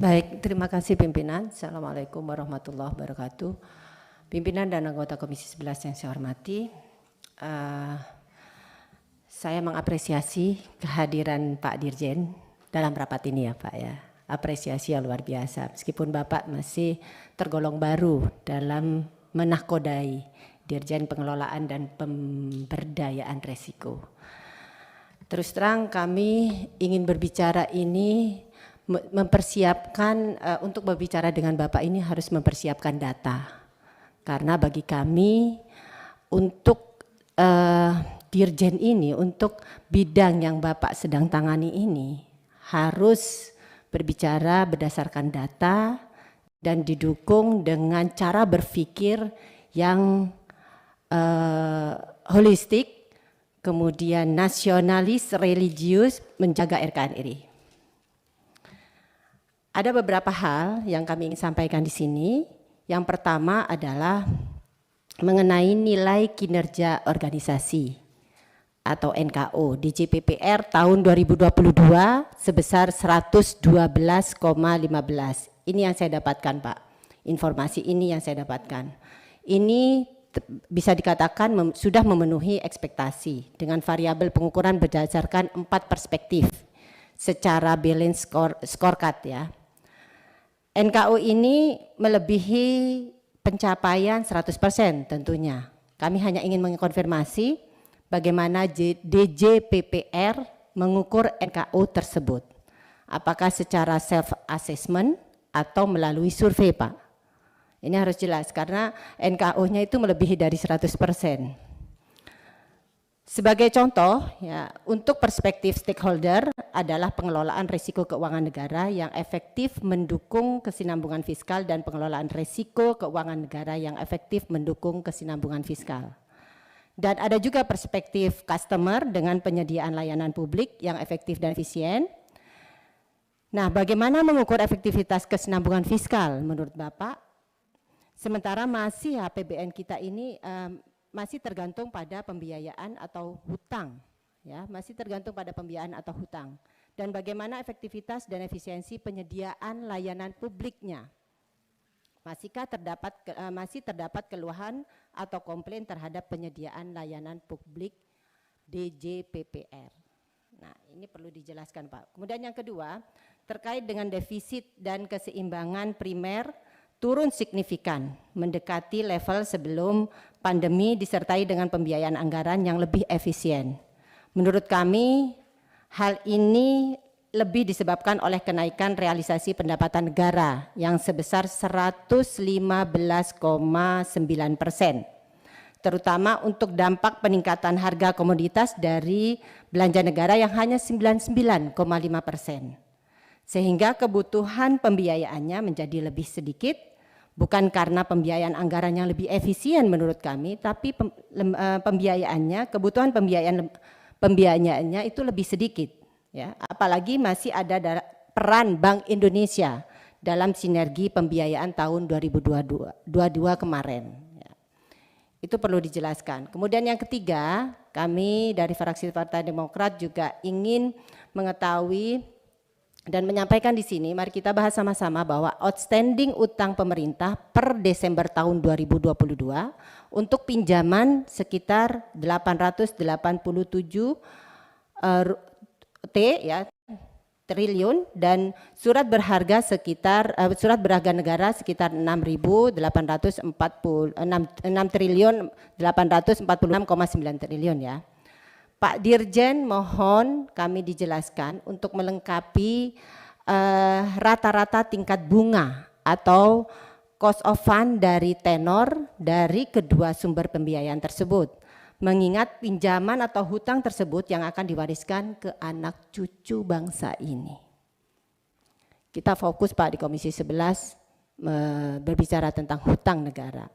Baik, terima kasih pimpinan. Assalamualaikum warahmatullahi wabarakatuh. Pimpinan dan anggota Komisi 11 yang saya hormati, saya mengapresiasi kehadiran Pak Dirjen dalam rapat ini ya Pak ya. Apresiasi yang luar biasa, meskipun Bapak masih tergolong baru dalam menahkodai Dirjen Pengelolaan dan Pemberdayaan Resiko. Terus terang kami ingin berbicara ini mempersiapkan untuk berbicara dengan Bapak ini harus mempersiapkan data. Karena bagi kami untuk Dirjen ini, untuk bidang yang Bapak sedang tangani ini harus berbicara berdasarkan data dan didukung dengan cara berpikir yang holistik, kemudian nasionalis, religius, menjaga RKNRI. Ada beberapa hal yang kami ingin sampaikan di sini. Yang pertama adalah mengenai nilai kinerja organisasi atau NKO di JPPR tahun 2022 sebesar 112,15. Ini yang saya dapatkan Pak. Informasi ini yang saya dapatkan. Ini bisa dikatakan sudah memenuhi ekspektasi dengan variabel pengukuran berdasarkan 4 perspektif secara balance scorecard ya. NKO ini melebihi pencapaian 100% tentunya. Kami hanya ingin mengkonfirmasi bagaimana DJPPR mengukur NKO tersebut. Apakah secara self assessment atau melalui survei Pak? Ini harus jelas karena NKO-nya itu melebihi dari 100%. Sebagai contoh, ya, untuk perspektif stakeholder adalah pengelolaan risiko keuangan negara yang efektif mendukung kesinambungan fiskal dan pengelolaan risiko keuangan negara yang efektif mendukung kesinambungan fiskal. Dan ada juga perspektif customer dengan penyediaan layanan publik yang efektif dan efisien. Nah, bagaimana mengukur efektivitas kesinambungan fiskal menurut Bapak? Sementara masih APBN kita ini masih tergantung pada pembiayaan atau hutang, ya, masih tergantung pada pembiayaan atau hutang. Dan bagaimana efektivitas dan efisiensi penyediaan layanan publiknya? Masih terdapat keluhan atau komplain terhadap penyediaan layanan publik DJPPR. Nah, ini perlu dijelaskan Pak. Kemudian yang kedua, terkait dengan defisit dan keseimbangan primer turun signifikan, mendekati level sebelum pandemi disertai dengan pembiayaan anggaran yang lebih efisien. Menurut kami, hal ini lebih disebabkan oleh kenaikan realisasi pendapatan negara yang sebesar 115,9%, terutama untuk dampak peningkatan harga komoditas dari belanja negara yang hanya 99,5%. Sehingga kebutuhan pembiayaannya menjadi lebih sedikit, bukan karena pembiayaan anggaran yang lebih efisien menurut kami, tapi pembiayaannya, kebutuhan pembiayaannya itu lebih sedikit. Ya, apalagi masih ada peran Bank Indonesia dalam sinergi pembiayaan tahun 2022 kemarin. Ya. Itu perlu dijelaskan. Kemudian yang ketiga, kami dari fraksi Partai Demokrat juga ingin mengetahui dan menyampaikan di sini, mari kita bahas sama-sama bahwa outstanding utang pemerintah per Desember tahun 2022 untuk pinjaman sekitar 887 triliun dan surat berharga sekitar surat berharga negara sekitar 6.846,9 triliun ya. Pak Dirjen, mohon kami dijelaskan untuk melengkapi rata-rata tingkat bunga atau cost of fund dari tenor dari kedua sumber pembiayaan tersebut. Mengingat pinjaman atau hutang tersebut yang akan diwariskan ke anak cucu bangsa ini. Kita fokus Pak di Komisi 11 berbicara tentang hutang negara.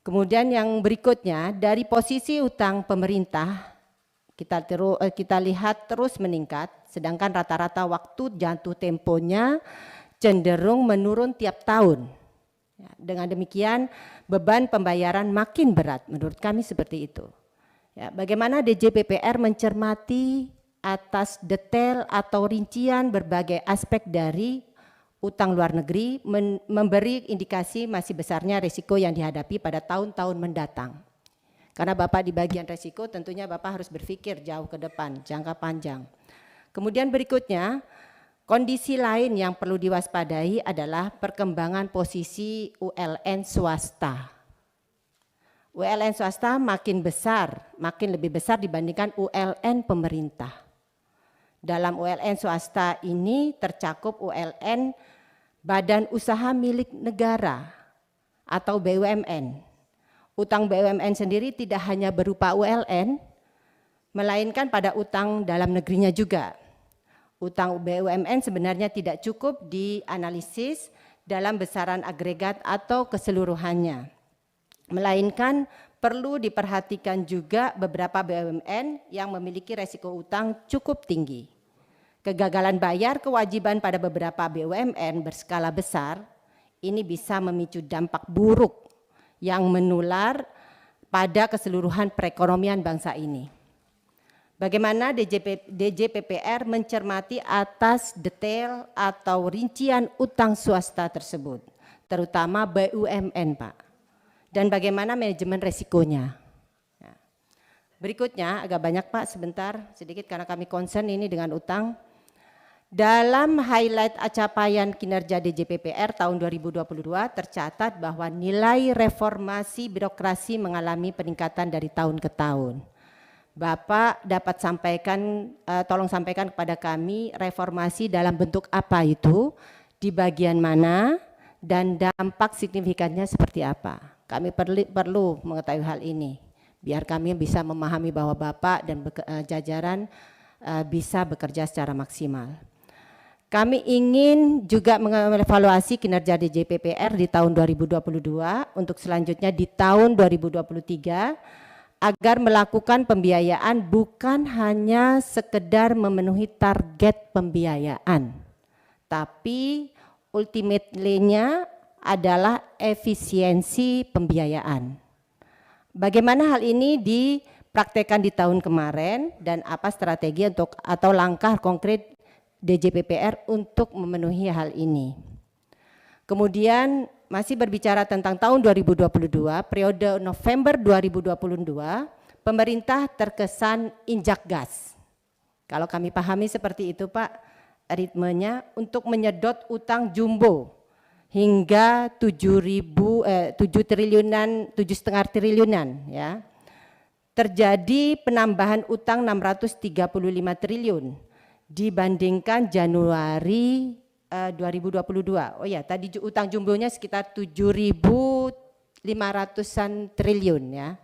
Kemudian yang berikutnya, dari posisi hutang pemerintah kita lihat terus meningkat, sedangkan rata-rata waktu jatuh temponya cenderung menurun tiap tahun. Ya, dengan demikian beban pembayaran makin berat, menurut kami seperti itu. Ya, bagaimana DJPPR mencermati atas detail atau rincian berbagai aspek dari utang luar negeri memberi indikasi masih besarnya risiko yang dihadapi pada tahun-tahun mendatang. Karena Bapak di bagian risiko tentunya Bapak harus berpikir jauh ke depan, jangka panjang. Kemudian berikutnya, kondisi lain yang perlu diwaspadai adalah perkembangan posisi ULN swasta. ULN swasta makin lebih besar dibandingkan ULN pemerintah. Dalam ULN swasta ini tercakup ULN badan usaha milik negara atau BUMN. Utang BUMN sendiri tidak hanya berupa ULN, melainkan pada utang dalam negerinya juga. Utang BUMN sebenarnya tidak cukup dianalisis dalam besaran agregat atau keseluruhannya, melainkan perlu diperhatikan juga beberapa BUMN yang memiliki resiko utang cukup tinggi. Kegagalan bayar kewajiban pada beberapa BUMN berskala besar ini bisa memicu dampak buruk yang menular pada keseluruhan perekonomian bangsa ini. Bagaimana DJPPR mencermati atas detail atau rincian utang swasta tersebut, terutama BUMN, Pak, dan bagaimana manajemen resikonya. Nah, berikutnya agak banyak Pak, sebentar sedikit karena kami concern ini dengan utang. Dalam highlight capaian kinerja DJPPR tahun 2022 tercatat bahwa nilai reformasi birokrasi mengalami peningkatan dari tahun ke tahun. Bapak dapat sampaikan, tolong sampaikan kepada kami reformasi dalam bentuk apa itu, di bagian mana, dan dampak signifikannya seperti apa. Kami perlu mengetahui hal ini, biar kami bisa memahami bahwa Bapak dan jajaran bisa bekerja secara maksimal. Kami ingin juga mengevaluasi kinerja DJPPR di tahun 2022 untuk selanjutnya di tahun 2023 agar melakukan pembiayaan bukan hanya sekedar memenuhi target pembiayaan, tapi ultimately-nya adalah efisiensi pembiayaan. Bagaimana hal ini dipraktekkan di tahun kemarin dan apa strategi untuk atau langkah konkret DJPPR untuk memenuhi hal ini. Kemudian masih berbicara tentang tahun 2022, periode November 2022, pemerintah terkesan injak gas. Kalau kami pahami seperti itu Pak, ritmenya untuk menyedot utang jumbo hingga 7,5 triliunan ya. Terjadi penambahan utang 635 triliun dibandingkan Januari 2022. Oh ya, tadi utang jumbonya sekitar 7.500-an triliun ya.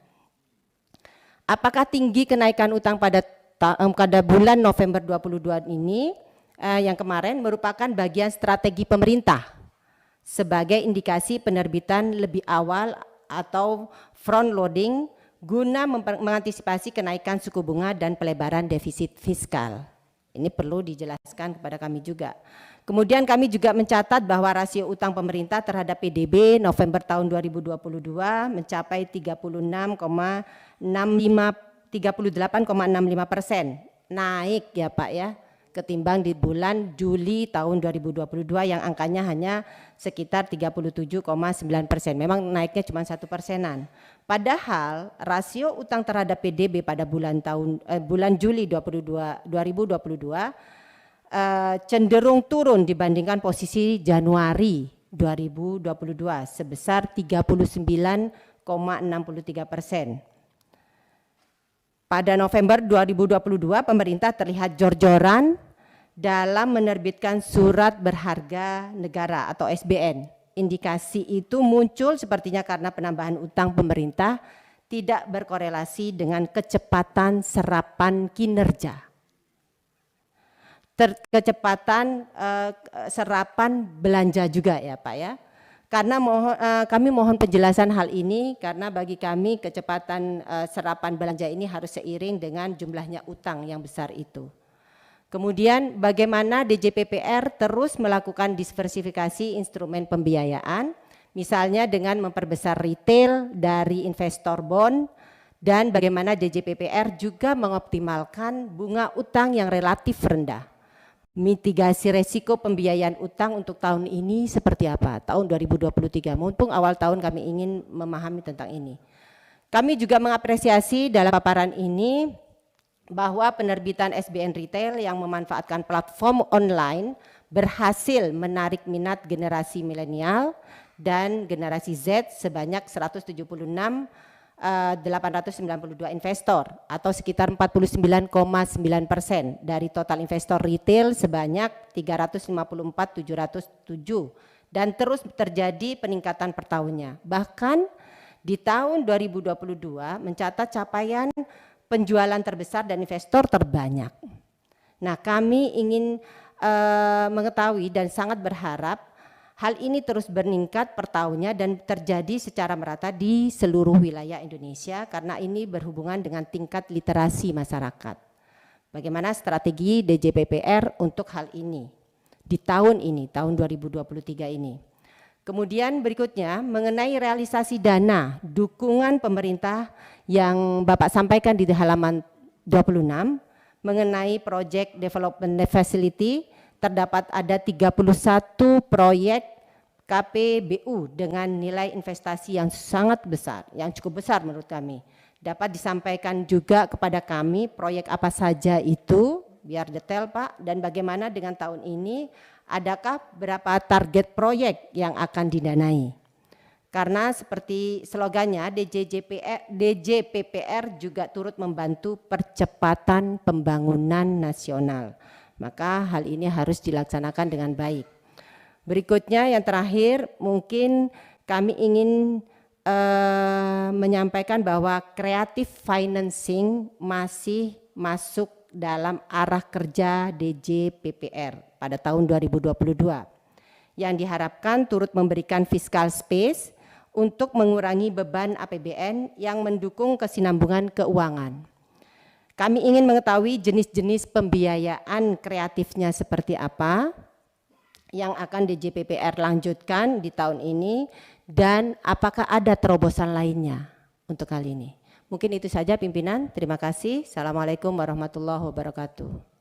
Apakah tinggi kenaikan utang pada bulan November 2022 ini yang kemarin merupakan bagian strategi pemerintah sebagai indikasi penerbitan lebih awal atau front loading guna mengantisipasi kenaikan suku bunga dan pelebaran defisit fiskal. Ini perlu dijelaskan kepada kami juga. Kemudian kami juga mencatat bahwa rasio utang pemerintah terhadap PDB November tahun 2022 mencapai 38,65%, naik ya Pak ya, ketimbang di bulan Juli tahun 2022 yang angkanya hanya sekitar 37,9%. Memang naiknya cuma 1%-an. Padahal rasio utang terhadap PDB pada bulan Juli 2022 cenderung turun dibandingkan posisi Januari 2022 sebesar 39,63%. Pada November 2022 pemerintah terlihat jor-joran dalam menerbitkan surat berharga negara atau SBN. Indikasi itu muncul sepertinya karena penambahan utang pemerintah tidak berkorelasi dengan kecepatan serapan kinerja. Kecepatan serapan belanja juga ya Pak ya. Karena kami mohon penjelasan hal ini karena bagi kami kecepatan serapan belanja ini harus seiring dengan jumlahnya utang yang besar itu. Kemudian bagaimana DJPPR terus melakukan diversifikasi instrumen pembiayaan, misalnya dengan memperbesar retail dari investor bond, dan bagaimana DJPPR juga mengoptimalkan bunga utang yang relatif rendah. mitigasi resiko pembiayaan utang untuk tahun ini seperti apa, tahun 2023. Mumpung awal tahun kami ingin memahami tentang ini. Kami juga mengapresiasi dalam paparan ini bahwa penerbitan SBN Retail yang memanfaatkan platform online berhasil menarik minat generasi milenial dan generasi Z sebanyak 176.892 investor atau sekitar 49,9% dari total investor retail sebanyak 354.707 dan terus terjadi peningkatan per tahunnya. Bahkan di tahun 2022 mencatat capaian penjualan terbesar dan investor terbanyak. Nah, kami ingin mengetahui dan sangat berharap hal ini terus meningkat per tahunnya dan terjadi secara merata di seluruh wilayah Indonesia karena ini berhubungan dengan tingkat literasi masyarakat. Bagaimana strategi DJPPR untuk hal ini di tahun ini, tahun 2023 ini. Kemudian berikutnya mengenai realisasi dana dukungan pemerintah yang Bapak sampaikan di halaman 26 mengenai Project Development Facility terdapat ada 31 proyek KPBU dengan nilai investasi yang sangat besar, yang cukup besar menurut kami. Dapat disampaikan juga kepada kami proyek apa saja itu, biar detail Pak, dan bagaimana dengan tahun ini, adakah berapa target proyek yang akan didanai? Karena seperti slogannya DJPPR juga turut membantu percepatan pembangunan nasional. Maka hal ini harus dilaksanakan dengan baik. Berikutnya yang terakhir mungkin kami ingin menyampaikan bahwa creative financing masih masuk dalam arah kerja DJPPR pada tahun 2022 yang diharapkan turut memberikan fiscal space untuk mengurangi beban APBN yang mendukung kesinambungan keuangan. Kami ingin mengetahui jenis-jenis pembiayaan kreatifnya seperti apa yang akan DJPPR lanjutkan di tahun ini dan apakah ada terobosan lainnya untuk kali ini. Mungkin itu saja pimpinan, terima kasih. Assalamualaikum warahmatullahi wabarakatuh.